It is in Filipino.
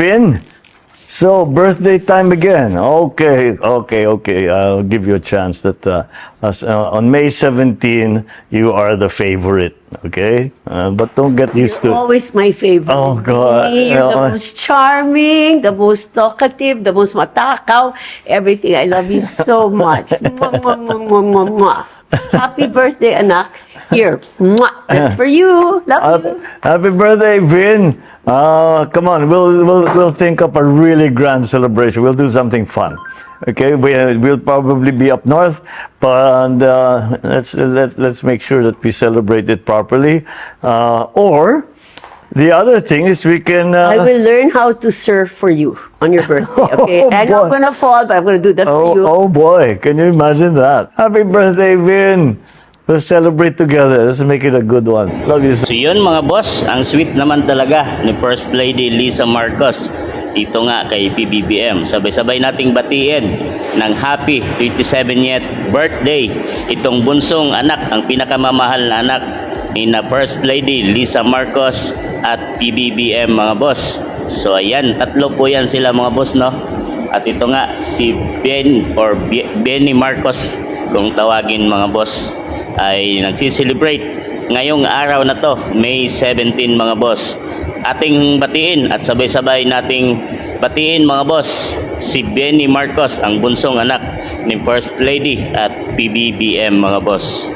Vin, so birthday time again. Okay. I'll give you a chance that on May 17, you are the favorite. Okay, but don't get used You're to. always my favorite. Oh, God. You're the most charming, the most talkative, the most matakaw, everything. I love you so much. Mwah, mwah, mwah, mwah, mwah, mwah. Happy birthday, anak. Here, mwah. That's for you. Love you. Happy birthday, Vin. Come on, we'll think up a really grand celebration. We'll do something fun. Okay, we'll probably be up north, but let's make sure that we celebrate it properly. Or the other thing is we can. I will learn how to surf for you on your birthday, okay? Oh, I'm boy. not gonna fall, but I'm gonna do that for you. Oh boy, can you imagine that? Happy birthday, Vin. Let's celebrate together. Let's make it a good one. Love you so. So yun mga boss, ang sweet naman talaga ni First Lady Lisa Marcos dito nga kay PBBM. Sabay-sabay nating batiin ng happy 27th birthday itong bunsong anak, ang pinakamamahal na anak ni na First Lady Lisa Marcos at PBBM mga boss. So ayan, tatlo po yan sila mga boss, no? At ito nga si Benny Marcos kung tawagin mga boss ay nagsiselebrate ngayong araw na to, May 17 mga boss. Ating batiin at sabay-sabay nating batiin mga boss si Benny Marcos, ang bunsong anak ni First Lady at PBBM mga boss.